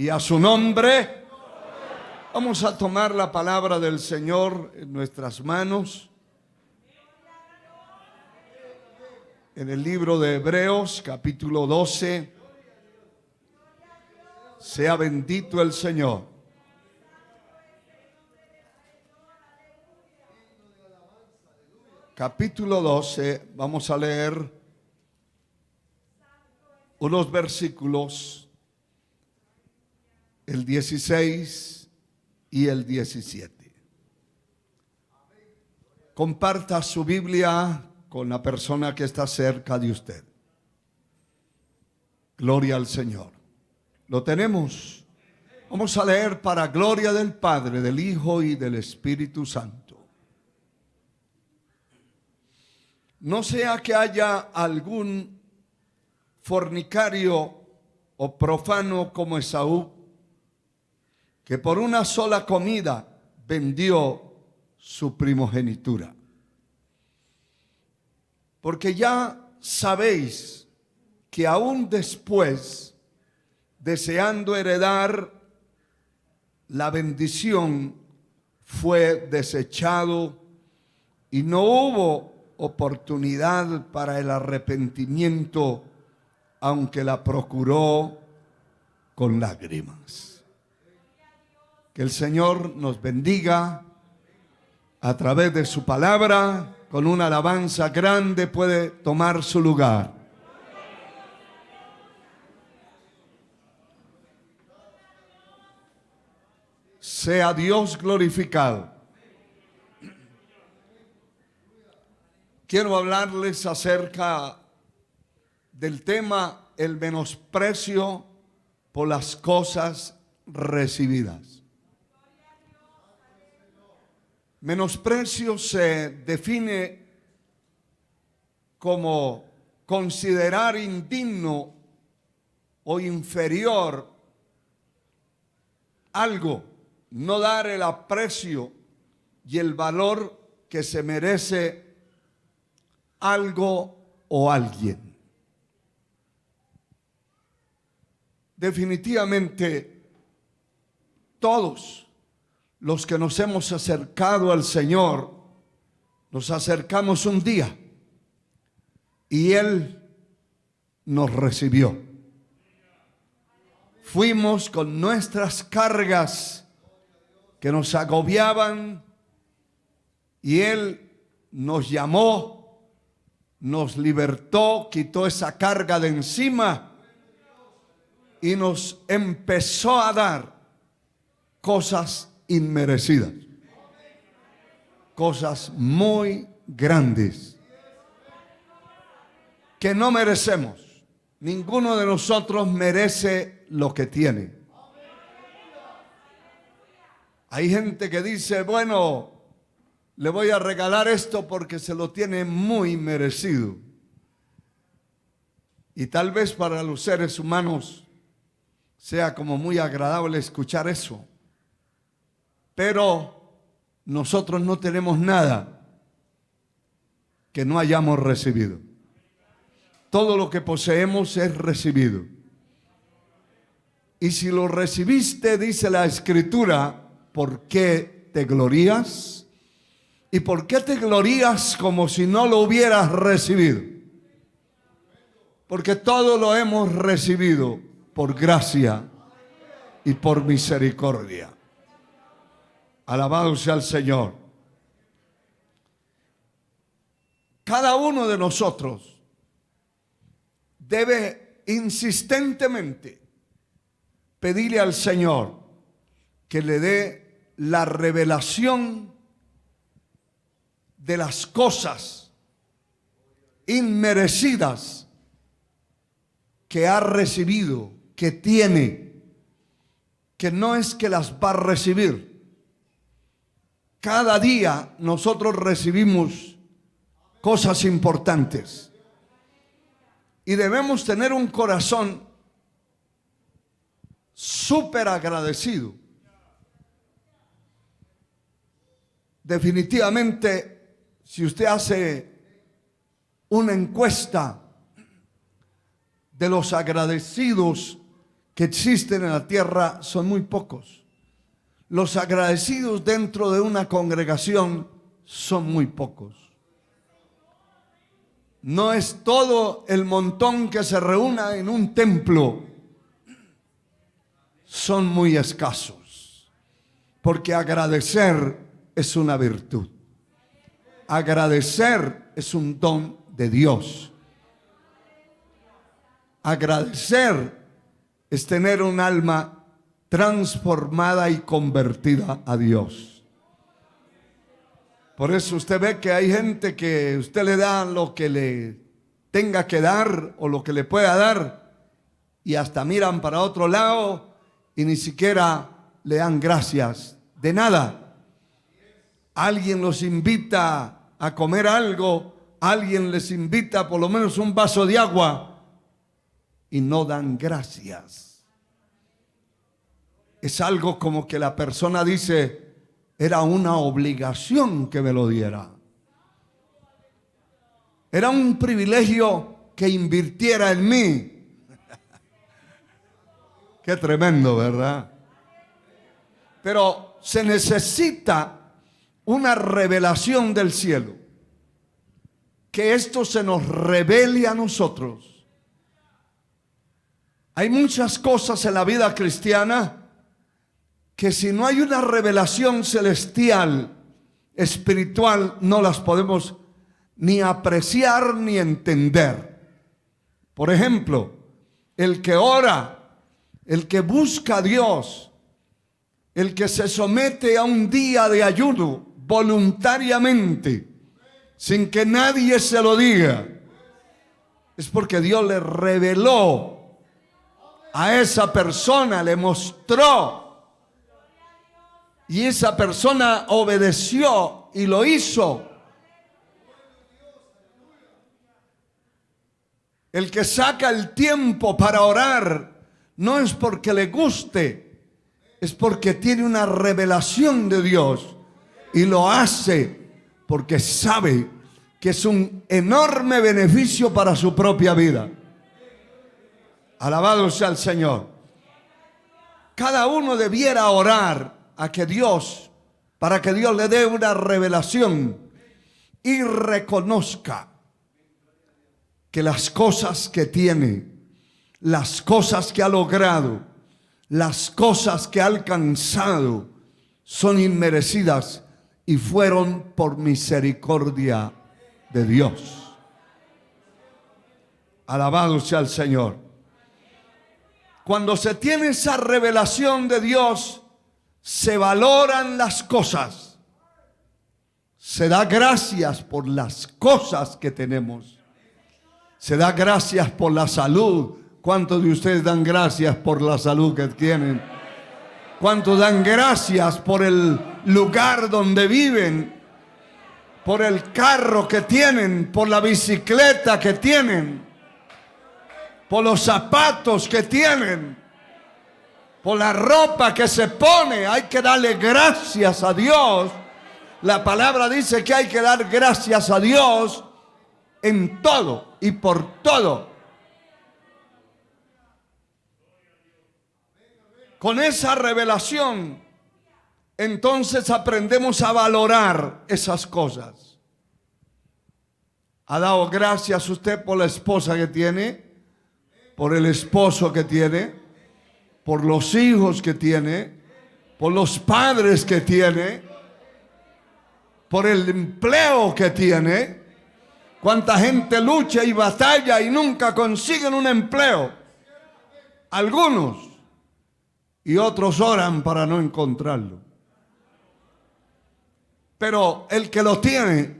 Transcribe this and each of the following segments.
Y a su nombre vamos a tomar la palabra del Señor en nuestras manos. En el libro de Hebreos, capítulo 12. Sea bendito el Señor. Capítulo 12, vamos a leer unos versículos, el 16 y el 17. Comparta su Biblia con la persona que está cerca de usted. Gloria al Señor. ¿Lo tenemos? Vamos a leer para gloria del Padre, del Hijo y del Espíritu Santo. No sea que haya algún fornicario o profano como Esaú, que por una sola comida vendió su primogenitura. Porque ya sabéis que aún después, deseando heredar la bendición, fue desechado y no hubo oportunidad para el arrepentimiento, aunque la procuró con lágrimas. Que el Señor nos bendiga a través de su palabra. Con una alabanza grande puede tomar su lugar. Sea Dios glorificado. Quiero hablarles acerca del tema el menosprecio por las cosas recibidas. Menosprecio se define como considerar indigno o inferior algo, no dar el aprecio y el valor que se merece algo o alguien. Definitivamente, todos los que nos hemos acercado al Señor, nos acercamos un día y Él nos recibió. Fuimos con nuestras cargas que nos agobiaban y Él nos llamó, nos libertó, quitó esa carga de encima y nos empezó a dar cosas inmerecidas, cosas muy grandes que no merecemos. Ninguno de nosotros merece lo que tiene. Hay gente que dice, bueno, le voy a regalar esto porque se lo tiene muy merecido. Y tal vez para los seres humanos sea como muy agradable escuchar eso. Pero nosotros no tenemos nada que no hayamos recibido. Todo lo que poseemos es recibido. Y si lo recibiste, dice la Escritura, ¿por qué te glorías? ¿Y por qué te glorías como si no lo hubieras recibido? Porque todo lo hemos recibido por gracia y por misericordia. Alabado sea el Señor. Cada uno de nosotros debe insistentemente pedirle al Señor que le dé la revelación de las cosas inmerecidas que ha recibido, que tiene, que no es que las va a recibir. Cada día nosotros recibimos cosas importantes y debemos tener un corazón súper agradecido. Definitivamente, si usted hace una encuesta de los agradecidos que existen en la tierra son muy pocos. Los agradecidos dentro de una congregación son muy pocos. No es todo el montón que se reúna en un templo. Son muy escasos. Porque agradecer es una virtud. Agradecer es un don de Dios. Agradecer es tener un alma transformada y convertida a Dios. Por eso usted ve que hay gente que usted le da lo que le tenga que dar o lo que le pueda dar y hasta miran para otro lado y ni siquiera le dan gracias de nada. Alguien los invita a comer algo, alguien les invita por lo menos un vaso de agua y no dan gracias. Es algo como que la persona dice, era una obligación que me lo diera. Era un privilegio que invirtiera en mí. Qué tremendo, ¿verdad? Pero se necesita una revelación del cielo. Que esto se nos revele a nosotros. Hay muchas cosas en la vida cristiana que si no hay una revelación celestial, espiritual, no las podemos ni apreciar ni entender. Por ejemplo, el que ora, el que busca a Dios, el que se somete a un día de ayuno voluntariamente, sin que nadie se lo diga, es porque Dios le reveló a esa persona, le mostró. Y esa persona obedeció y lo hizo. El que saca el tiempo para orar no es porque le guste, es porque tiene una revelación de Dios y lo hace porque sabe que es un enorme beneficio para su propia vida. Alabado sea el Señor. Cada uno debiera orar a que Dios, para que Dios le dé una revelación y reconozca que las cosas que tiene, las cosas que ha logrado, las cosas que ha alcanzado son inmerecidas y fueron por misericordia de Dios. Alabado sea el Señor. Cuando se tiene esa revelación de Dios, se valoran las cosas. Se da gracias por las cosas que tenemos. Se da gracias por la salud. ¿Cuántos de ustedes dan gracias por la salud que tienen? ¿Cuántos dan gracias por el lugar donde viven? Por el carro que tienen, por la bicicleta que tienen, por los zapatos que tienen, por la ropa que se pone. Hay que darle gracias a Dios. La palabra dice que hay que dar gracias a Dios en todo y por todo. Con esa revelación, entonces aprendemos a valorar esas cosas. ¿Ha dado gracias usted por la esposa que tiene? ¿Por el esposo que tiene? ¿Por los hijos que tiene? ¿Por los padres que tiene? ¿Por el empleo que tiene? ¿Cuánta gente lucha y batalla y nunca consiguen un empleo? Algunos. Y otros oran para no encontrarlo. Pero el que lo tiene,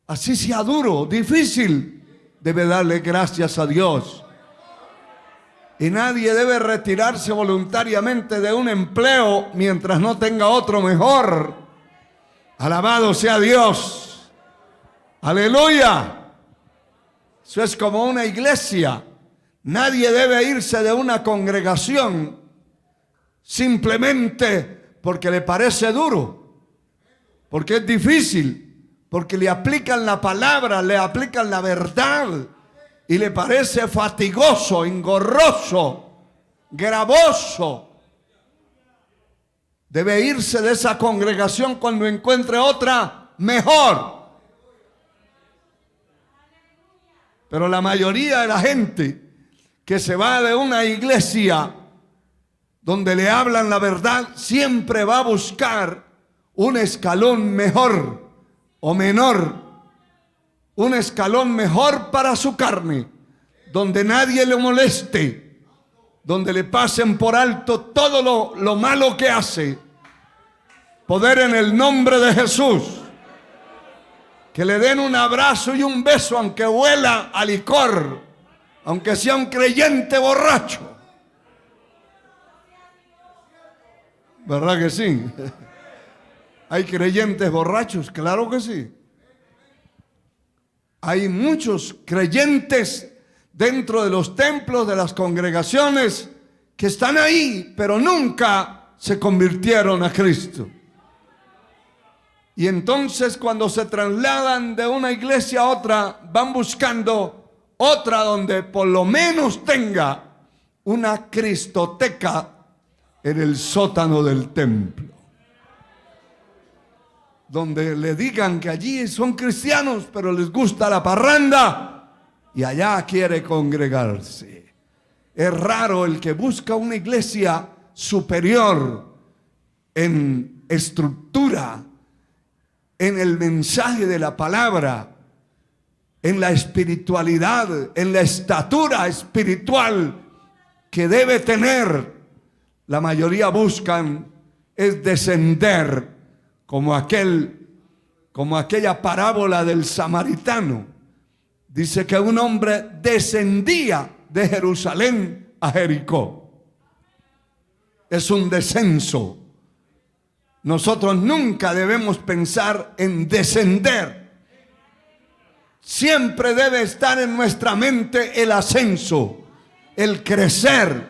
así sea duro, difícil, debe darle gracias a Dios. Y nadie debe retirarse voluntariamente de un empleo mientras no tenga otro mejor. Alabado sea Dios. Aleluya. Eso es como una iglesia. Nadie debe irse de una congregación simplemente porque le parece duro, porque es difícil, porque le aplican la palabra, le aplican la verdad y le parece fatigoso, engorroso. gravoso. Debe irse de esa congregación cuando encuentre otra mejor. Pero la mayoría de la gente que se va de una iglesia donde le hablan la verdad, siempre va a buscar un escalón mejor o menor, un escalón mejor para su carne, donde nadie le moleste, donde le pasen por alto todo lo malo que hace. Poder en el nombre de Jesús. Que le den un abrazo y un beso, aunque huela a licor, aunque sea un creyente borracho. ¿Verdad que sí? ¿Hay creyentes borrachos? Claro que sí. Hay muchos creyentes dentro de los templos, de las congregaciones, que están ahí, pero nunca se convirtieron a Cristo. Y entonces cuando se trasladan de una iglesia a otra, van buscando otra donde por lo menos tenga una cristoteca en el sótano del templo, donde le digan que allí son cristianos, pero les gusta la parranda y allá quiere congregarse. Es raro el que busca una iglesia superior en estructura, en el mensaje de la palabra, en la espiritualidad, en la estatura espiritual que debe tener. La mayoría buscan es descender como aquella parábola del samaritano. Dice que un hombre descendía de Jerusalén a Jericó. Es un descenso. Nosotros nunca debemos pensar en descender. Siempre debe estar en nuestra mente el ascenso, el crecer,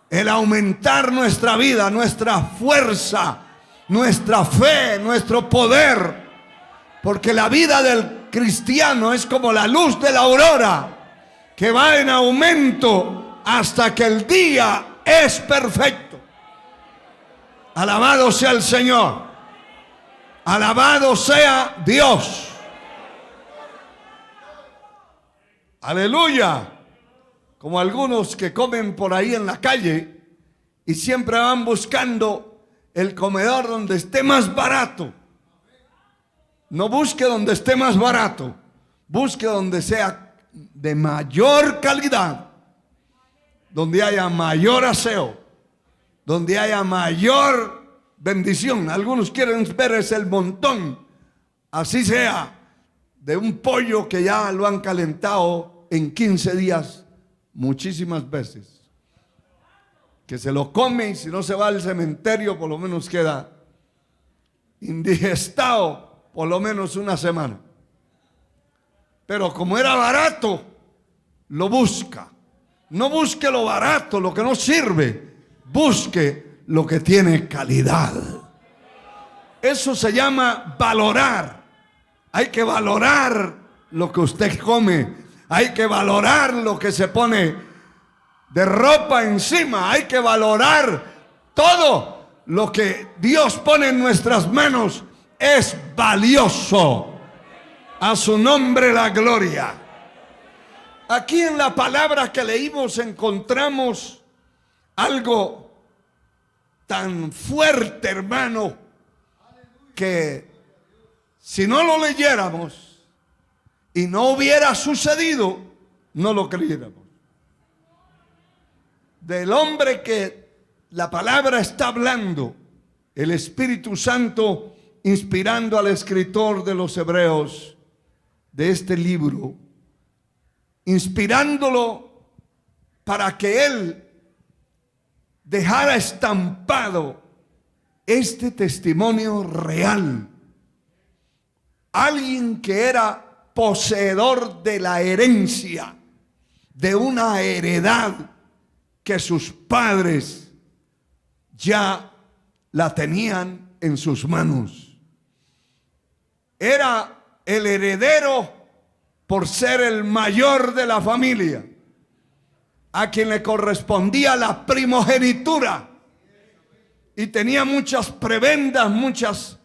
el aumentar nuestra vida, nuestra fuerza, nuestra fe, nuestro poder. Porque la vida del cristiano es como la luz de la aurora, que va en aumento hasta que el día es perfecto. Alabado sea el Señor. Alabado sea Dios. Aleluya. Como algunos que comen por ahí en la calle y siempre van buscando el comedor donde esté más barato. No busque donde esté más barato. Busque donde sea de mayor calidad, donde haya mayor aseo, donde haya mayor bendición. Algunos quieren ver es el montón, así sea, de un pollo que ya lo han calentado en 15 días muchísimas veces, que se lo come y si no se va al cementerio por lo menos queda indigestado por lo menos una semana. Pero como era barato, lo busca. No busque lo barato, lo que no sirve. Busque lo que tiene calidad. Eso se llama valorar. Hay que valorar lo que usted come. Hay que valorar lo que se pone de ropa encima. Hay que valorar todo lo que Dios pone en nuestras manos. Es valioso. A su nombre la gloria. Aquí en la palabra que leímos encontramos algo tan fuerte, hermano, que si no lo leyéramos y no hubiera sucedido, no lo creyéramos. Del hombre que la palabra está hablando, el Espíritu Santo inspirando al escritor de los Hebreos de este libro, inspirándolo para que él dejara estampado este testimonio real. Alguien que era poseedor de la herencia, de una heredad que sus padres ya la tenían en sus manos. Era el heredero por ser el mayor de la familia. a quien le correspondía la primogenitura. Y tenía muchas prebendas, muchas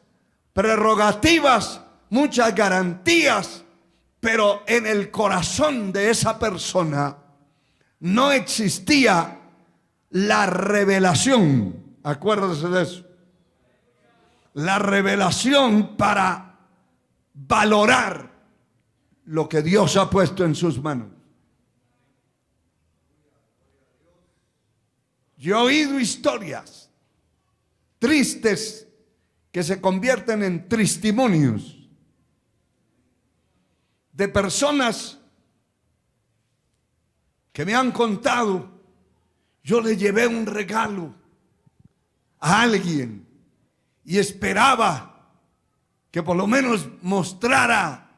prerrogativas, muchas garantías. Pero en el corazón de esa persona no existía la revelación. Acuérdese de eso. La revelación para valorar lo que Dios ha puesto en sus manos. Yo he oído historias tristes que se convierten en testimonios de personas que me han contado: yo le llevé un regalo a alguien y esperaba que por lo menos mostrara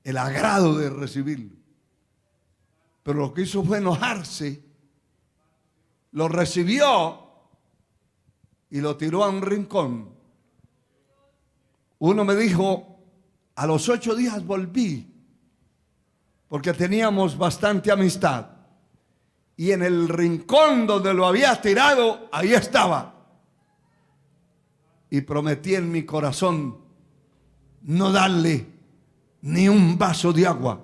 el agrado de recibirlo, pero lo que hizo fue enojarse, lo recibió y lo tiró a un rincón. Uno me dijo: a los 8 días volví, porque teníamos bastante amistad, y en el rincón donde lo había tirado, ahí estaba. Y prometí en mi corazón no darle ni un vaso de agua.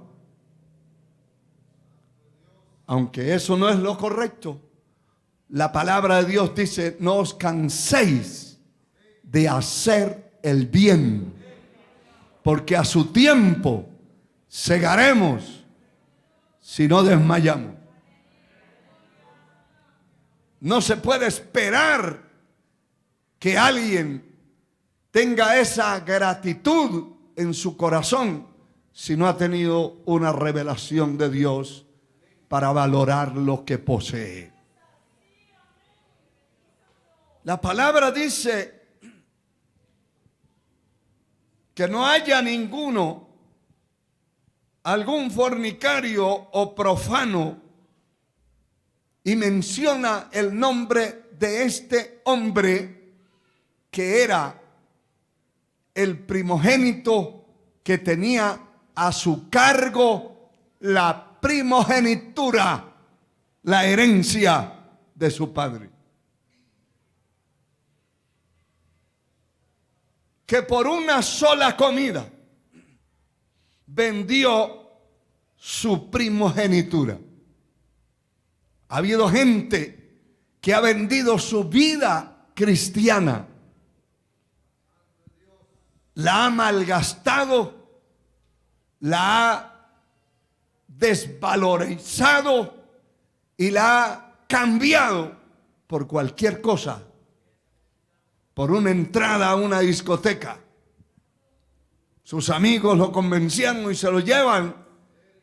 Aunque eso no es lo correcto, la palabra de Dios dice: no os canséis de hacer el bien, porque a su tiempo segaremos si no desmayamos. No se puede esperar que alguien tenga esa gratitud en su corazón si no ha tenido una revelación de Dios para valorar lo que posee. La palabra dice que no haya algún fornicario o profano, y menciona el nombre de este hombre que era el primogénito, que tenía a su cargo la primogenitura, la herencia de su padre, que por una sola comida vendió su primogenitura. Ha habido gente que ha vendido su vida cristiana, la ha malgastado, la ha desvalorizado y la ha cambiado por cualquier cosa, por una entrada a una discoteca. Sus amigos lo convencían y se lo llevan,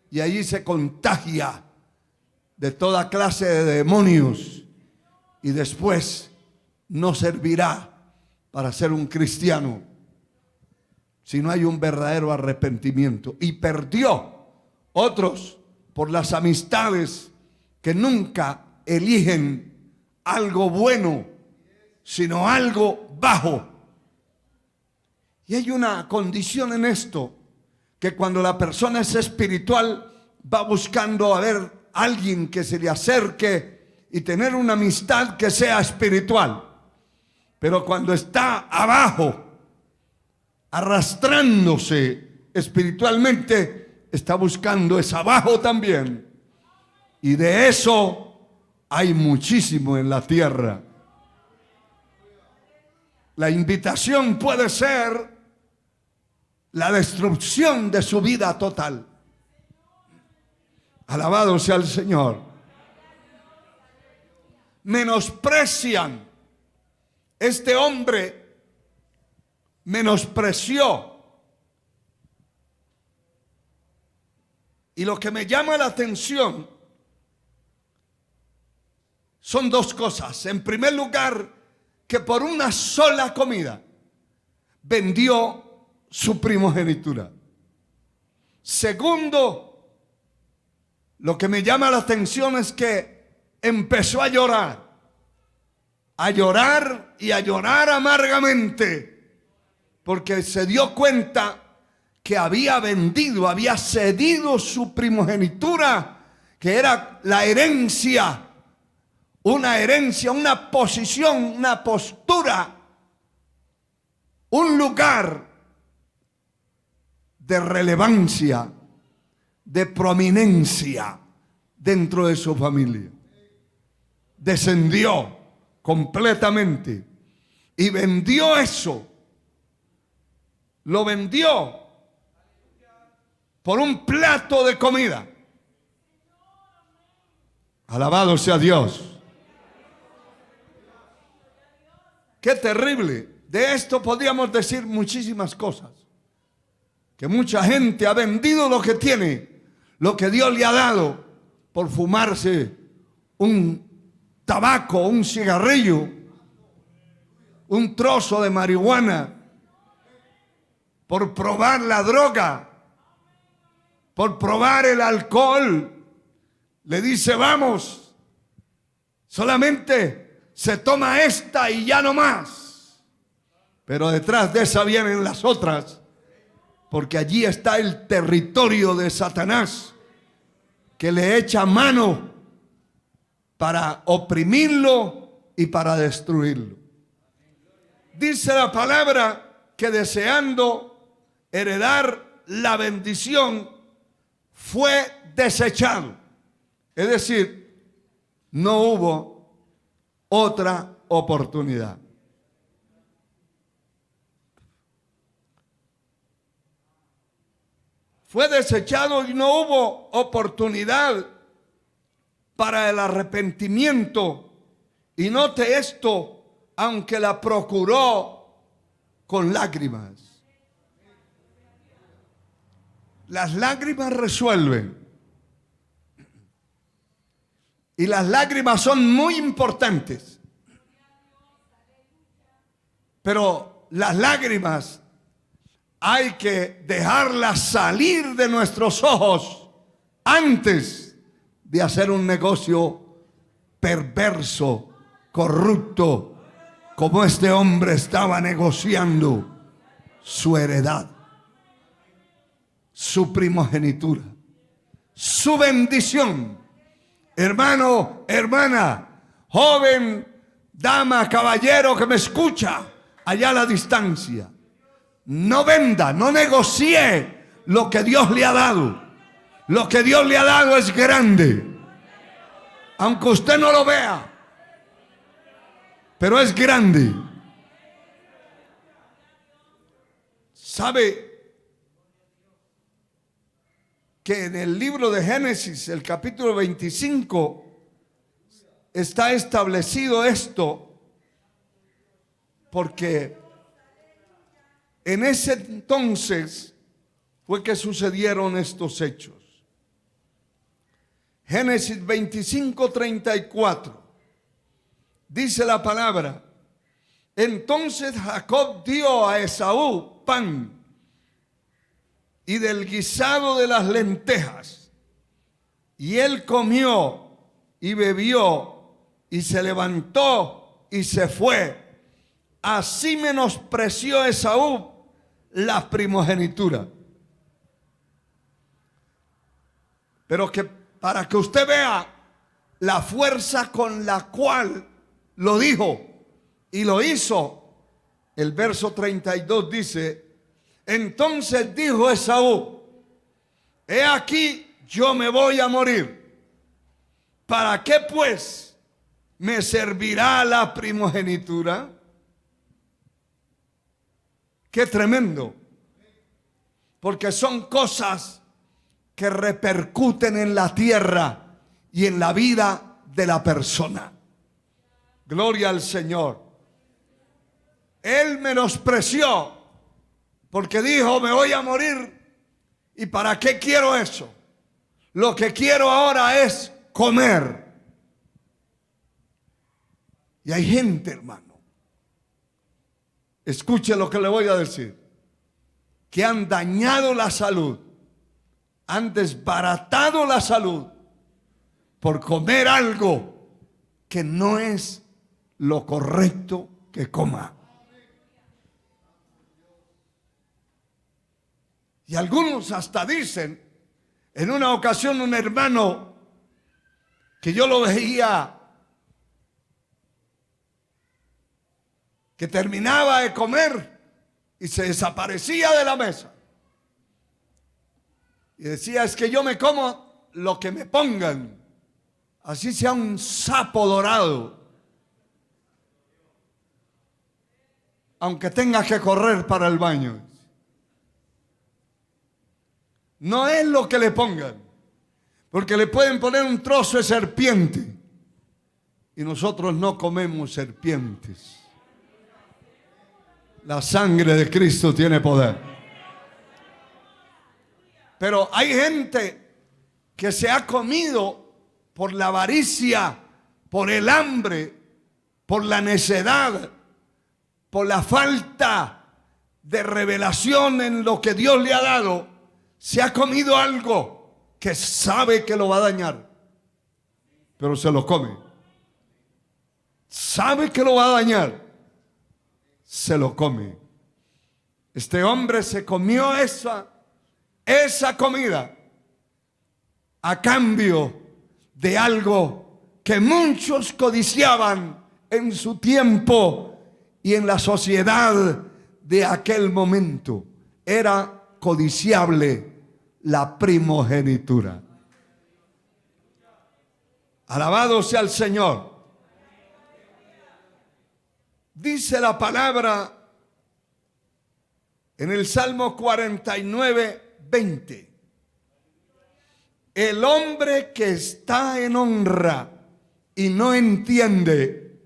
y allí se contagia de toda clase de demonios, y después no servirá para ser un cristiano si no hay un verdadero arrepentimiento. Y perdió otros por las amistades que nunca eligen algo bueno, sino algo bajo. Y hay una condición en esto, que cuando la persona es espiritual va buscando a ver alguien que se le acerque y tener una amistad que sea espiritual. Pero cuando está abajo, arrastrándose espiritualmente, está buscando es abajo también. Y de eso hay muchísimo en la tierra. La invitación puede ser la destrucción de su vida total. Alabado sea el Señor. Menosprecian. Este hombre menospreció. Y lo que me llama la atención son dos cosas. En primer lugar, que por una sola comida vendió su primogenitura. Segundo, lo que me llama la atención es que empezó a llorar y a llorar amargamente, porque se dio cuenta que había vendido, había cedido su primogenitura que era la herencia, una posición, una postura, un lugar de relevancia, de prominencia dentro de su familia. Descendió completamente y vendió eso. Lo vendió por un plato de comida. Alabado sea Dios. Qué terrible. De esto podríamos decir muchísimas cosas. Que mucha gente ha vendido lo que tiene, lo que Dios le ha dado, por fumarse un tabaco, un cigarrillo, un trozo de marihuana, por probar la droga, por probar el alcohol. Le dice, vamos, solamente se toma esta y ya no más. Pero detrás de esa vienen las otras, porque allí está el territorio de Satanás, que le echa mano para oprimirlo y para destruirlo. Dice la palabra que deseando heredar la bendición fue desechado. Es decir, no hubo otra oportunidad. Fue desechado y no hubo oportunidad para el arrepentimiento. Y note esto, aunque la procuró con lágrimas. Las lágrimas resuelven. Y las lágrimas son muy importantes. Pero las lágrimas hay que dejarlas salir de nuestros ojos antes de hacer un negocio perverso, corrupto, como este hombre estaba negociando su heredad, su primogenitura, su bendición. Hermano, hermana, joven, dama, caballero que me escucha allá a la distancia. No venda, no negocie lo que Dios le ha dado. Lo que Dios le ha dado es grande. Aunque usted no lo vea, pero es grande. ¿Sabe que en el libro de Génesis, el capítulo 25, está establecido esto? Porque en ese entonces fue que sucedieron estos hechos. Génesis 25:34. Dice la palabra: entonces Jacob dio a Esaú pan y del guisado de las lentejas, y él comió y bebió y se levantó y se fue. Así menospreció Esaú la primogenitura. Pero que para que usted vea la fuerza con la cual lo dijo y lo hizo, el verso 32 dice: entonces dijo Esaú, he aquí yo me voy a morir. ¿Para qué pues me servirá la primogenitura? Qué tremendo. Porque son cosas que repercuten en la tierra y en la vida de la persona. Gloria al Señor. Él menospreció porque dijo, me voy a morir. ¿Y para qué quiero eso? Lo que quiero ahora es comer. Y hay gente, hermano, escuche lo que le voy a decir, que han dañado la salud, han desbaratado la salud por comer algo que no es lo correcto que coma. Y algunos hasta dicen, en una ocasión un hermano que yo lo veía que terminaba de comer y se desaparecía de la mesa. Y decía, es que yo me como lo que me pongan, así sea un sapo dorado, aunque tenga que correr para el baño. No es lo que le pongan, porque le pueden poner un trozo de serpiente y nosotros no comemos serpientes. La sangre de Cristo tiene poder. Pero hay gente que se ha comido por la avaricia, por el hambre, por la necedad, por la falta de revelación en lo que Dios le ha dado. Se ha comido algo que sabe que lo va a dañar, pero se lo come. Sabe que lo va a dañar, se lo come. Este hombre se comió esa comida a cambio de algo que muchos codiciaban en su tiempo y en la sociedad de aquel momento. Era codiciable la primogenitura. Alabado sea el Señor. Dice la palabra en el Salmo 49:20. El hombre que está en honra y no entiende,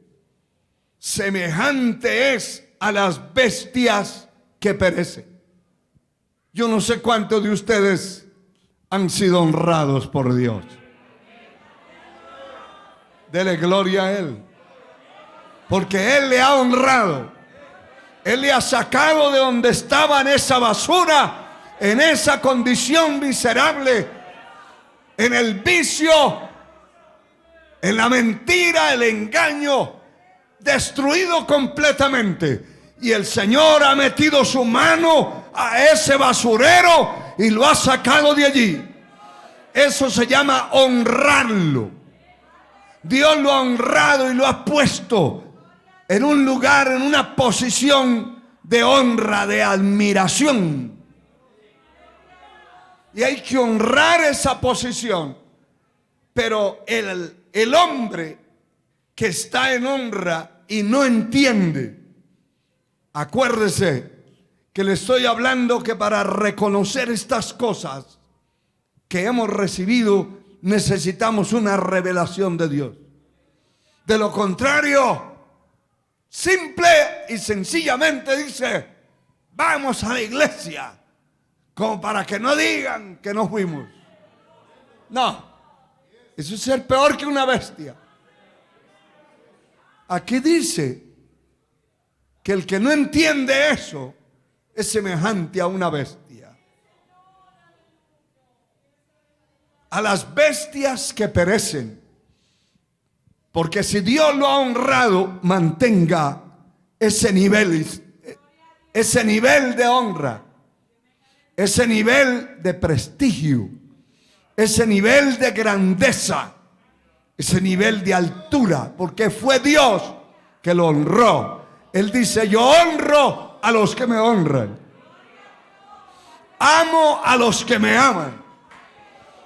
semejante es a las bestias que perecen. Yo no sé cuántos de ustedes han sido honrados por Dios. Dele gloria a Él, porque Él le ha honrado. Él le ha sacado de donde estaba, en esa basura, en esa condición miserable, en el vicio, en la mentira, el engaño, destruido completamente. Y el Señor ha metido su mano a ese basurero y lo ha sacado de allí. Eso se llama honrarlo. Dios lo ha honrado y lo ha puesto en un lugar, en una posición de honra, de admiración. Y hay que honrar esa posición. Pero el hombre que está en honra y no entiende, acuérdese que le estoy hablando que para reconocer estas cosas que hemos recibido necesitamos una revelación de Dios. De lo contrario, simple y sencillamente dice, vamos a la iglesia, como para que no digan que no fuimos. No, eso es ser peor que una bestia. Aquí dice que el que no entiende eso es semejante a una bestia. A las bestias que perecen. Porque si Dios lo ha honrado, mantenga ese nivel de honra, ese nivel de prestigio, ese nivel de grandeza, ese nivel de altura, porque fue Dios que lo honró. Él dice, yo honro a los que me honran, amo a los que me aman,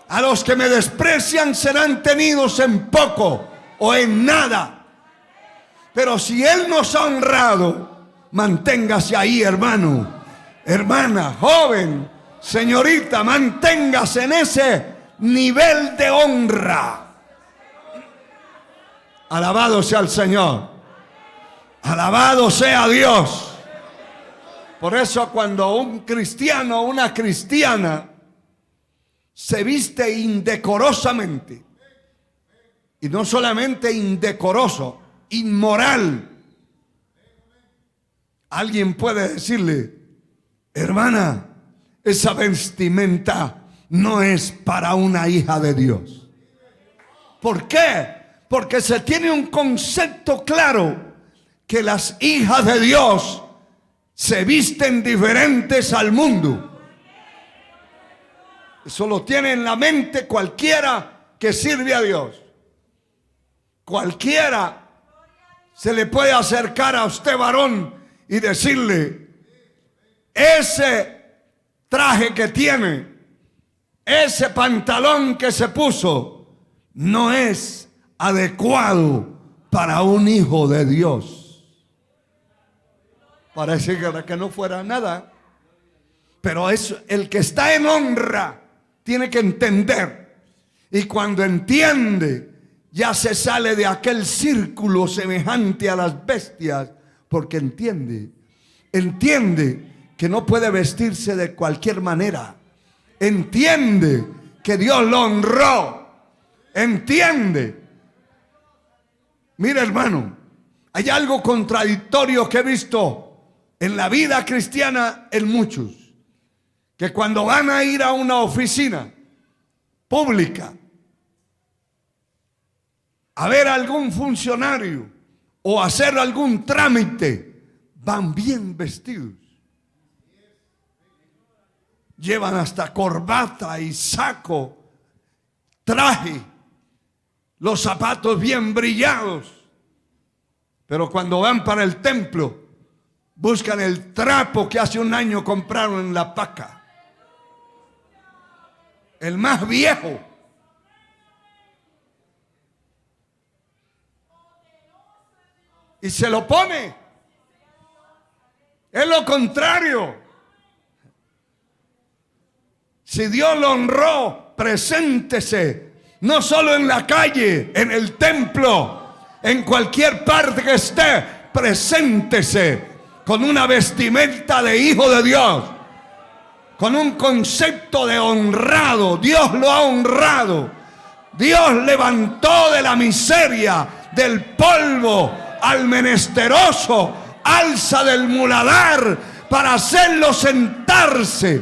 a los que me desprecian serán tenidos en poco o en nada. Pero si Él nos ha honrado, manténgase ahí, hermano, hermana, joven, señorita, manténgase en ese nivel de honra. Alabado sea el Señor, alabado sea Dios. Por eso cuando un cristiano o una cristiana se viste indecorosamente, y no solamente indecoroso, inmoral, alguien puede decirle, hermana, esa vestimenta no es para una hija de Dios. ¿Por qué? Porque se tiene un concepto claro que las hijas de Dios se visten diferentes al mundo. Eso lo tiene en la mente cualquiera que sirve a Dios. Cualquiera se le puede acercar a usted, varón, y decirle: ese traje que tiene, ese pantalón que se puso, no es adecuado para un hijo de Dios. Parece que no fuera nada, pero es el que está en honra, tiene que entender. Y cuando entiende, ya se sale de aquel círculo semejante a las bestias, porque entiende que no puede vestirse de cualquier manera. Entiende que Dios lo honró. Entiende. Mira, hermano, hay algo contradictorio que he visto en la vida cristiana en muchos, que cuando van a ir a una oficina pública a ver a algún funcionario o hacer algún trámite, van bien vestidos. Llevan hasta corbata y saco, traje, los zapatos bien brillados. Pero cuando van para el templo, buscan el trapo que hace un año compraron en la paca, el más viejo. Y se lo pone. Es lo contrario. Si Dios lo honró, preséntese. No solo en la calle, en el templo, en cualquier parte que esté, preséntese con una vestimenta de hijo de Dios, con un concepto de honrado. Dios lo ha honrado. Dios levantó de la miseria, del polvo, al menesteroso, alza del muladar para hacerlo sentarse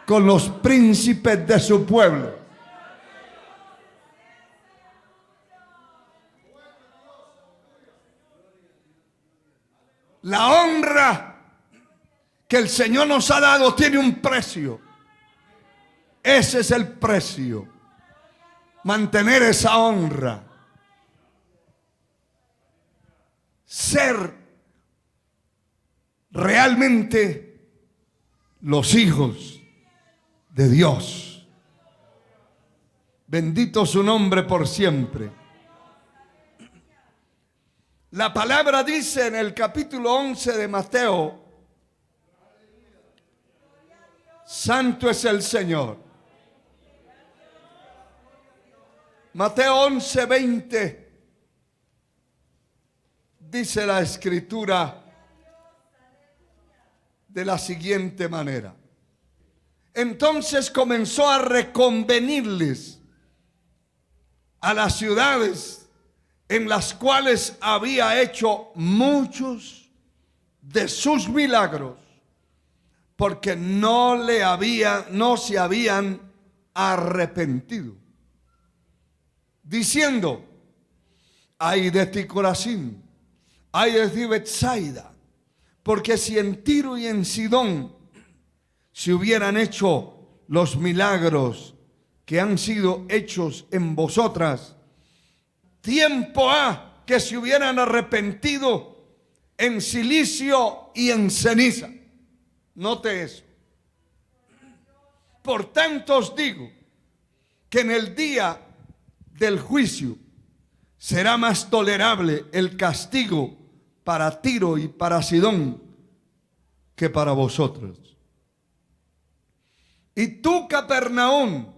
con los príncipes de su pueblo. La honra que el Señor nos ha dado tiene un precio. Ese es el precio. Mantener esa honra. Ser realmente los hijos de Dios. Bendito su nombre por siempre. La palabra dice en el capítulo 11 de Mateo: santo es el Señor. Mateo 11:20 dice la escritura de la siguiente manera: entonces comenzó a reconvenirles a las ciudades en las cuales había hecho muchos de sus milagros, porque no se habían arrepentido, diciendo: ay de ti, Corazín, ay de ti, Betsaida, porque si en Tiro y en Sidón se hubieran hecho los milagros que han sido hechos en vosotras, tiempo ha que se hubieran arrepentido en silicio y en ceniza. Note eso. Por tanto os digo que en el día del juicio será más tolerable el castigo para Tiro y para Sidón que para vosotros. Y tú, Capernaum,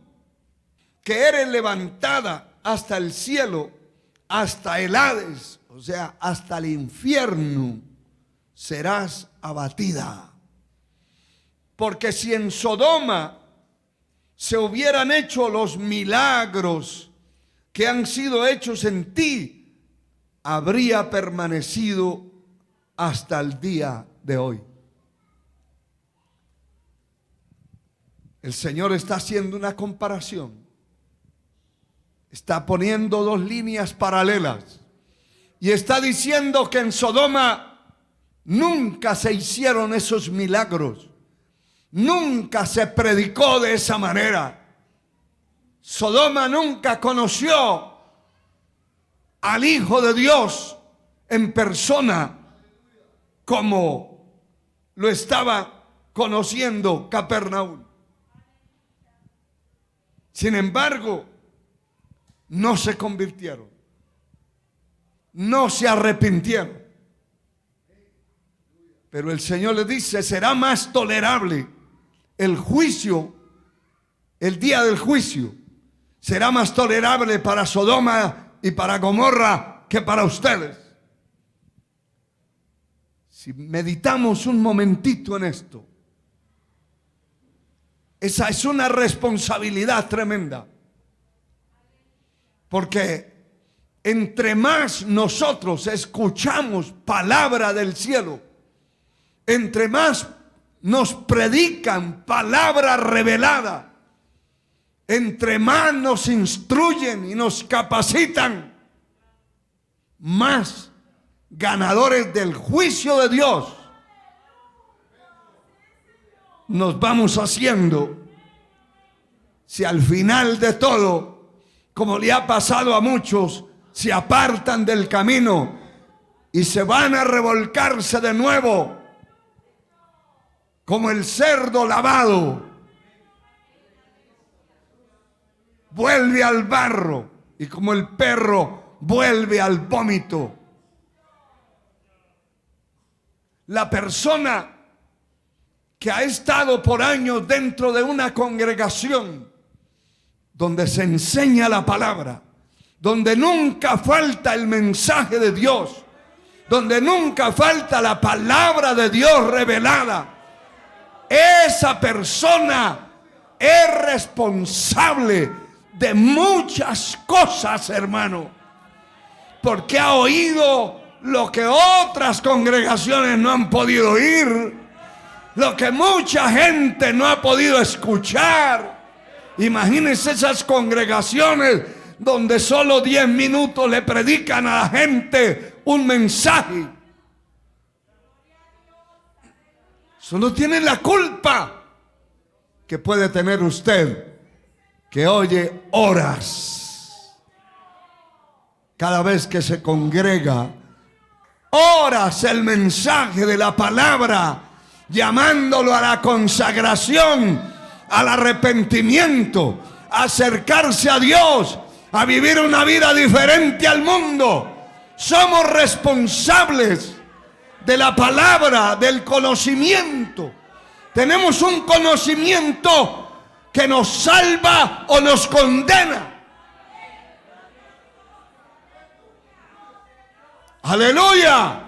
que eres levantada hasta el cielo, hasta el Hades, o sea, hasta el infierno, serás abatida. Porque si en Sodoma se hubieran hecho los milagros que han sido hechos en ti, habría permanecido hasta el día de hoy. El Señor está haciendo una comparación. Está poniendo dos líneas paralelas. Y está diciendo que en Sodoma nunca se hicieron esos milagros. Nunca se predicó de esa manera. Sodoma nunca conoció al Hijo de Dios en persona como lo estaba conociendo Capernaum. Sin embargo, no se convirtieron, no se arrepintieron. Pero el Señor les dice, será más tolerable el juicio, el día del juicio, será más tolerable para Sodoma y para Gomorra que para ustedes. Si meditamos un momentito en esto, esa es una responsabilidad tremenda. Porque entre más nosotros escuchamos palabra del cielo, entre más nos predican palabra revelada, entre más nos instruyen y nos capacitan, más ganadores del juicio de Dios nos vamos haciendo. Si al final de todo, como le ha pasado a muchos, se apartan del camino y se van a revolcarse de nuevo como el cerdo lavado vuelve al barro y como el perro vuelve al vómito. La persona que ha estado por años dentro de una congregación donde se enseña la palabra, donde nunca falta el mensaje de Dios, donde nunca falta la palabra de Dios revelada, esa persona es responsable de muchas cosas, hermano, porque ha oído lo que otras congregaciones no han podido oír, lo que mucha gente no ha podido escuchar. Imagínense esas congregaciones donde solo 10 minutos le predican a la gente un mensaje. Solo tienen la culpa que puede tener usted, que oye horas cada vez que se congrega, horas el mensaje de la palabra, llamándolo a la consagración, al arrepentimiento, a acercarse a Dios, a vivir una vida diferente al mundo. Somos responsables de la palabra, del conocimiento. Tenemos un conocimiento que nos salva o nos condena. Aleluya.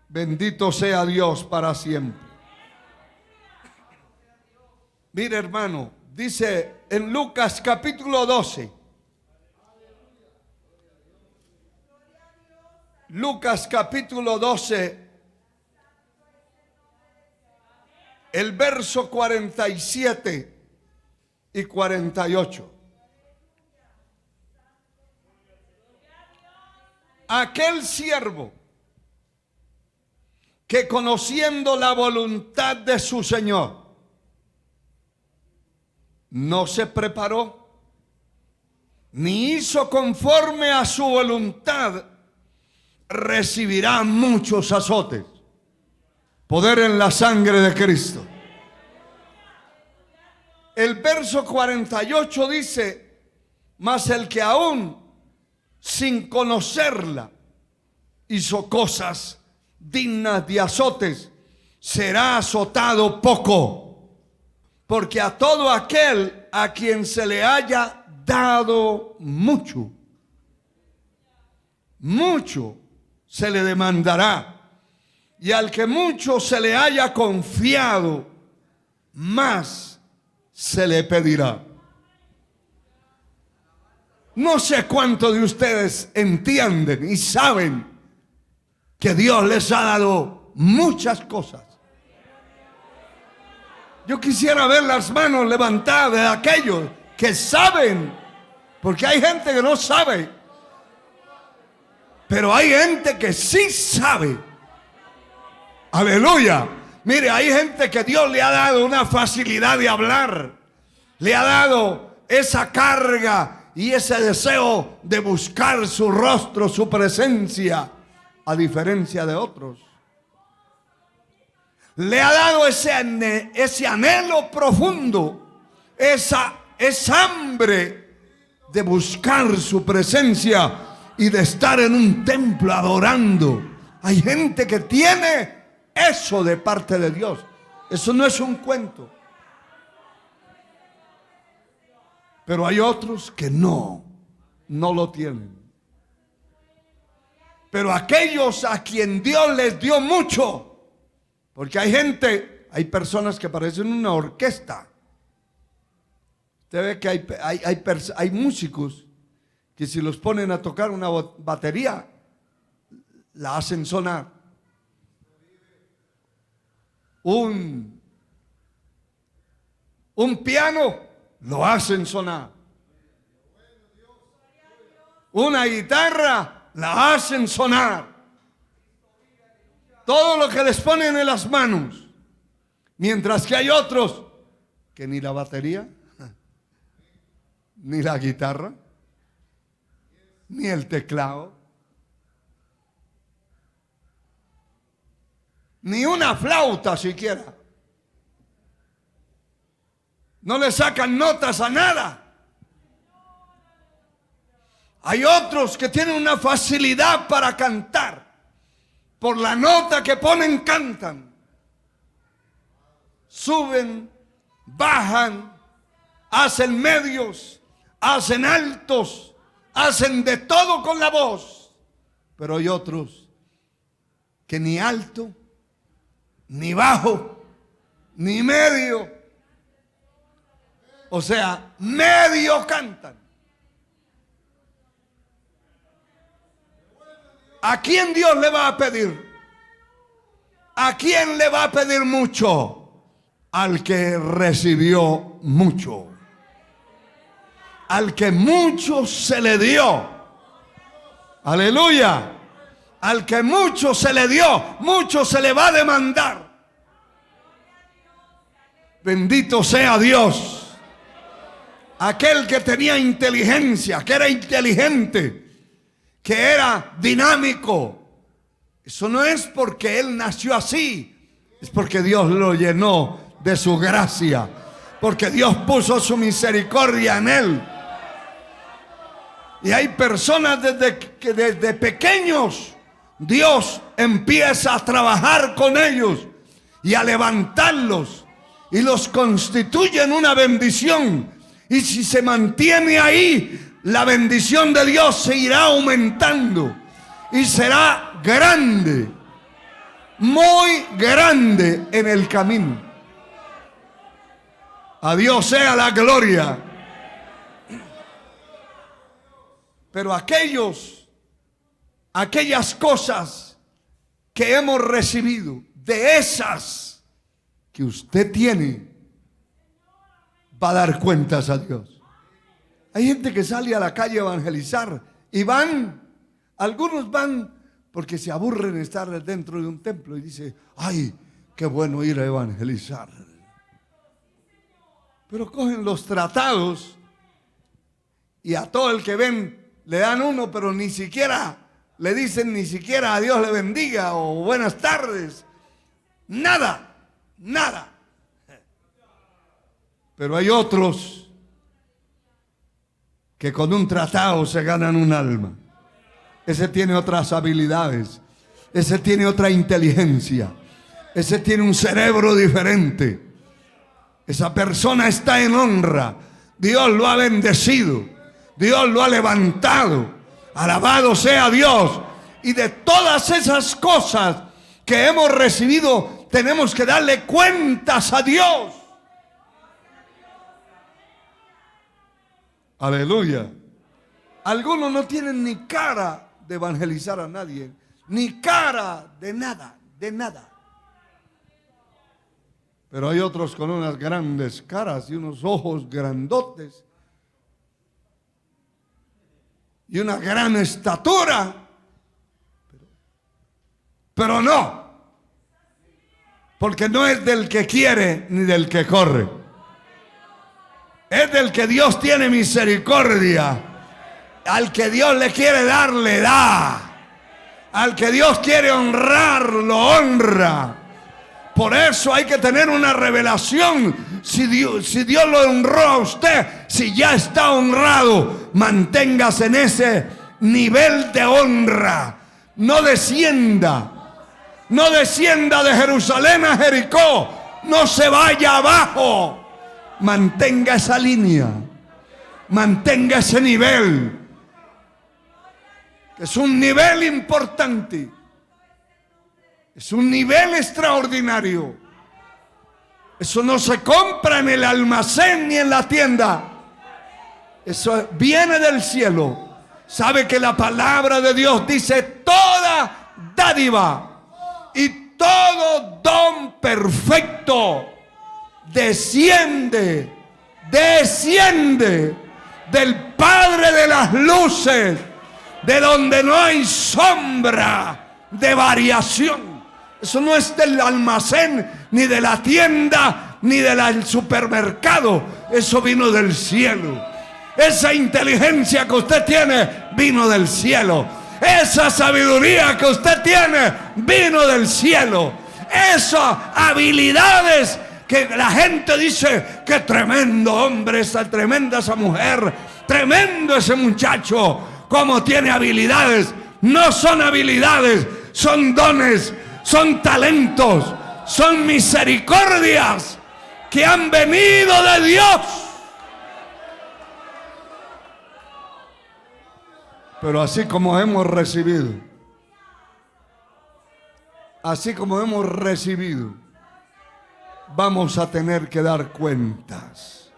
Bendito sea Dios para siempre. Mire, hermano, dice en Lucas capítulo 12. Lucas capítulo 12, el verso 47 y 48. Aquel siervo que conociendo la voluntad de su Señor no se preparó ni hizo conforme a su voluntad, recibirá muchos azotes. Poder en la sangre de Cristo. El verso 48 dice: mas el que aún sin conocerla hizo cosas dignas de azotes, será azotado poco, porque a todo aquel a quien se le haya dado mucho, mucho se le demandará, y al que mucho se le haya confiado, más se le pedirá. No sé cuántos de ustedes entienden y saben que Dios les ha dado muchas cosas. Yo quisiera ver las manos levantadas de aquellos que saben, porque hay gente que no sabe, pero hay gente que sí sabe. Aleluya. Mire, hay gente que Dios le ha dado una facilidad de hablar. Le ha dado esa carga y ese deseo de buscar su rostro, su presencia, a diferencia de otros. Le ha dado ese anhelo profundo, esa hambre de buscar su presencia y de estar en un templo adorando. Hay gente que tiene eso de parte de Dios. Eso no es un cuento. Pero hay otros que no lo tienen. Pero aquellos a quien Dios les dio mucho, porque hay personas que parecen una orquesta. Usted ve que hay músicos que si los ponen a tocar una batería, la hacen sonar. Un piano, lo hacen sonar. Una guitarra, la hacen sonar. Todo lo que les ponen en las manos. Mientras que hay otros que ni la batería, ni la guitarra, ni el teclado, ni una flauta siquiera. No le sacan notas a nada. Hay otros que tienen una facilidad para cantar. Por la nota que ponen, cantan. Suben, bajan, hacen medios, hacen altos, hacen de todo con la voz. Pero hay otros que ni alto, ni bajo, ni medio. O sea, medio cantan. ¿A quién Dios le va a pedir? ¿A quién le va a pedir mucho? Al que recibió mucho. Al que mucho se le dio. Aleluya. Al que mucho se le dio, mucho se le va a demandar. Bendito sea Dios. Aquel que tenía inteligencia, que era inteligente, que era dinámico. Eso no es porque él nació así, es porque Dios lo llenó de su gracia, porque Dios puso su misericordia en él. Y hay personas que desde pequeños Dios empieza a trabajar con ellos y a levantarlos y los constituye en una bendición. Y si se mantiene ahí, la bendición de Dios se irá aumentando y será grande, muy grande en el camino. A Dios sea la gloria. Pero aquellas cosas que hemos recibido, de esas que usted tiene, va a dar cuentas a Dios. Hay gente que sale a la calle a evangelizar y algunos van porque se aburren de estar dentro de un templo y dice, ay, qué bueno ir a evangelizar. Pero cogen los tratados y a todo el que ven le dan uno, pero ni siquiera le dicen ni siquiera a Dios le bendiga o buenas tardes. Nada, nada. Pero hay otros que con un tratado se ganan un alma. Ese tiene otras habilidades. Ese tiene otra inteligencia. Ese tiene un cerebro diferente. Esa persona está en honra. Dios lo ha bendecido. Dios lo ha levantado. Alabado sea Dios. Y de todas esas cosas que hemos recibido, tenemos que darle cuentas a Dios. Aleluya. Algunos no tienen ni cara de evangelizar a nadie, ni cara de nada, de nada. Pero hay otros con unas grandes caras y unos ojos grandotes y una gran estatura. Pero no. Porque no es del que quiere ni del que corre. Es del que Dios tiene misericordia. Al que Dios le quiere dar, le da. Al que Dios quiere honrar, lo honra. Por eso hay que tener una revelación. Si Dios lo honró a usted, si ya está honrado, manténgase en ese nivel de honra. No descienda. No descienda de Jerusalén a Jericó. No se vaya abajo. Mantenga esa línea. Mantenga ese nivel. Es un nivel importante. Es un nivel extraordinario. Eso no se compra en el almacén ni en la tienda. Eso viene del cielo. Sabe que la palabra de Dios dice: toda dádiva y todo don perfecto desciende del Padre de las luces, de donde no hay sombra de variación. Eso no es del almacén, ni de la tienda, ni del supermercado. Eso vino del cielo. Esa inteligencia que usted tiene vino del cielo. Esa sabiduría que usted tiene vino del cielo. Esas habilidades que la gente dice: qué tremendo hombre, tremenda esa mujer, tremendo ese muchacho, cómo tiene habilidades. No son habilidades, son dones, son talentos, son misericordias que han venido de Dios. Pero así como hemos recibido, vamos a tener que dar cuentas.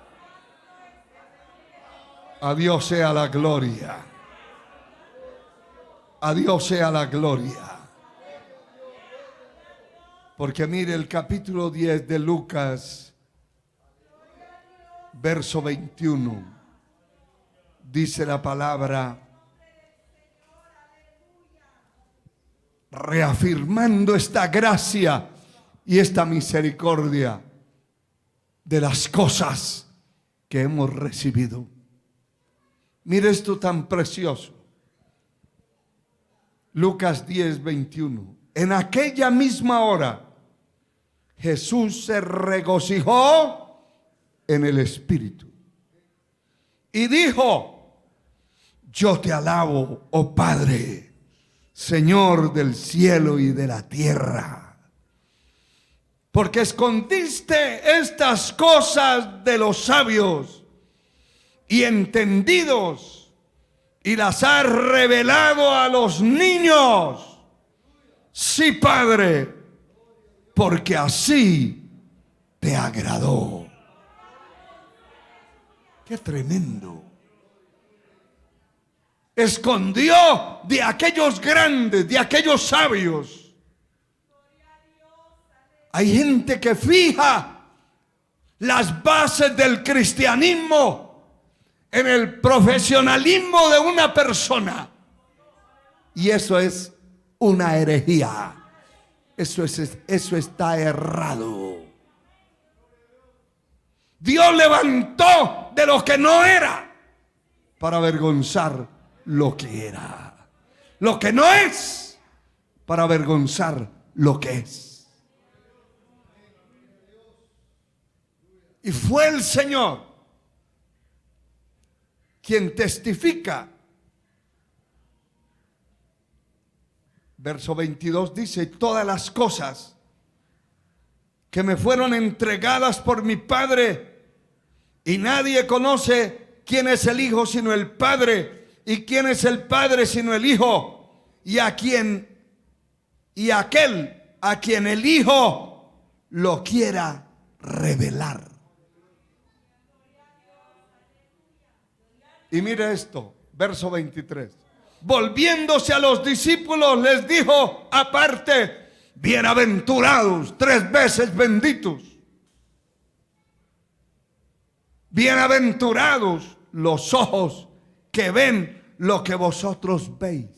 A Dios sea la gloria. A Dios sea la gloria. Porque mire el capítulo 10 de Lucas, verso 21. Dice la palabra, reafirmando esta gracia y esta misericordia de las cosas que hemos recibido. Mire esto tan precioso. Lucas 10, 21. En aquella misma hora, Jesús se regocijó en el Espíritu y dijo: yo te alabo, oh Padre, Señor del cielo y de la tierra, porque escondiste estas cosas de los sabios y entendidos y las has revelado a los niños. Sí, Padre, porque así te agradó. Qué tremendo. Escondió de aquellos grandes, de aquellos sabios. Hay gente que fija las bases del cristianismo en el profesionalismo de una persona. Y eso es una herejía. Eso está errado. Dios levantó de lo que no era para avergonzar lo que era. Lo que no es para avergonzar lo que es. Y fue el Señor quien testifica. Verso 22 dice: todas las cosas que me fueron entregadas por mi Padre, y nadie conoce quién es el Hijo sino el Padre, y quién es el Padre sino el Hijo, y aquel a quien el Hijo lo quiera revelar. Y mire esto, verso 23. Volviéndose a los discípulos les dijo aparte: bienaventurados, 3 veces benditos. Bienaventurados los ojos que ven lo que vosotros veis.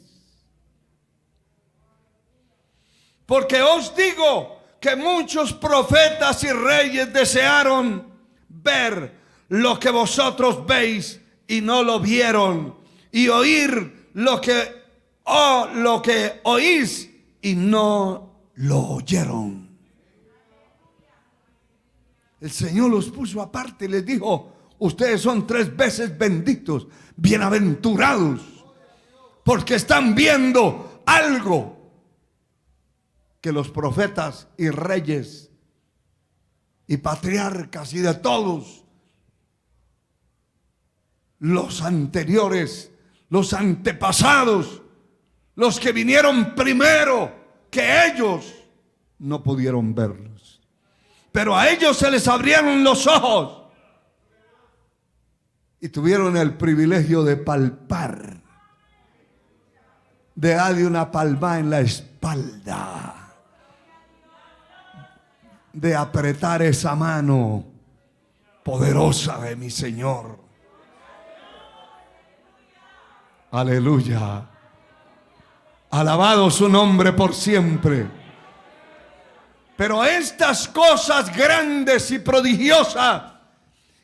Porque os digo que muchos profetas y reyes desearon ver lo que vosotros veis y no lo vieron, y oír lo que oís y no lo oyeron. El Señor los puso aparte y les dijo: ustedes son 3 veces benditos, bienaventurados, porque están viendo algo que los profetas y reyes y patriarcas y de todos los anteriores, los antepasados, los que vinieron primero que ellos, no pudieron verlos. Pero a ellos se les abrieron los ojos y tuvieron el privilegio de palpar, de darle una palmada en la espalda, de apretar esa mano poderosa de mi Señor. Aleluya. Alabado su nombre por siempre. Pero estas cosas grandes y prodigiosas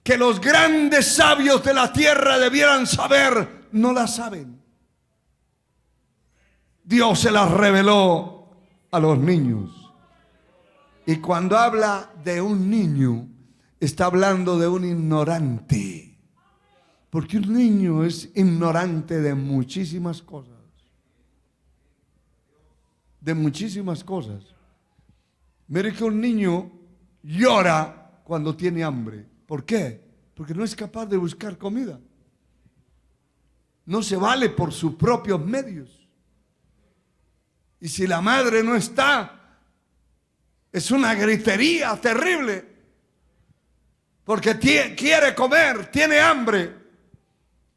que los grandes sabios de la tierra debieran saber, no las saben. Dios se las reveló a los niños. Y cuando habla de un niño, está hablando de un ignorante. Porque un niño es ignorante de muchísimas cosas. De muchísimas cosas. Mire que un niño llora cuando tiene hambre. ¿Por qué? Porque no es capaz de buscar comida. No se vale por sus propios medios. Y si la madre no está, es una gritería terrible. Porque quiere comer, tiene hambre,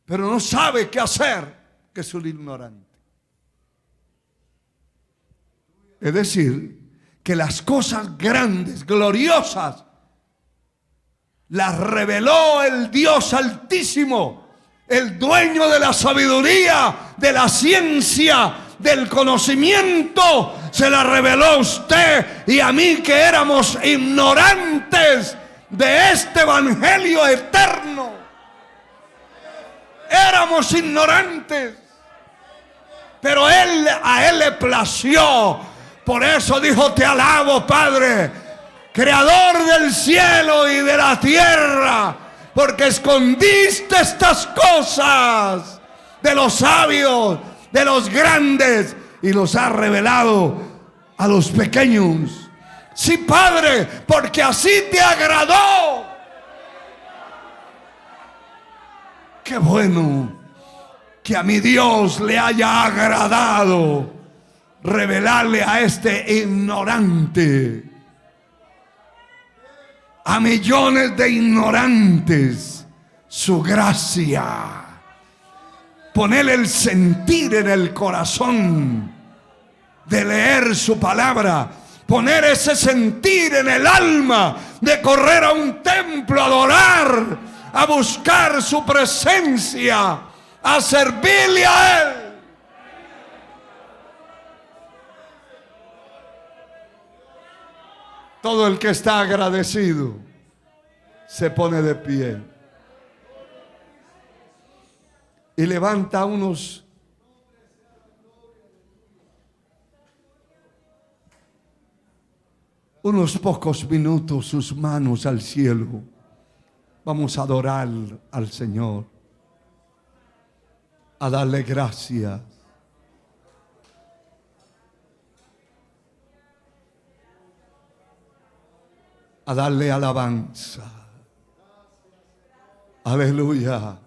pero no sabe qué hacer, que es un ignorante. Es decir, que las cosas grandes, gloriosas, las reveló el Dios Altísimo, el dueño de la sabiduría, de la ciencia, del conocimiento. Se la reveló a usted y a mí, que éramos ignorantes de este evangelio eterno. Éramos ignorantes, pero a él le plació. Por eso dijo: te alabo, Padre, creador del cielo y de la tierra, porque escondiste estas cosas de los sabios, de los grandes, y los has revelado a los pequeños. Sí, Padre, porque así te agradó. Qué bueno que a mi Dios le haya agradado revelarle a este ignorante, a millones de ignorantes, su gracia. Ponerle el sentir en el corazón de leer su palabra. Poner ese sentir en el alma de correr a un templo a adorar, a buscar su presencia, a servirle a Él. Todo el que está agradecido se pone de pie y levanta unos pocos minutos sus manos al cielo. Vamos a adorar al Señor, a darle gracias. A darle alabanza. Aleluya.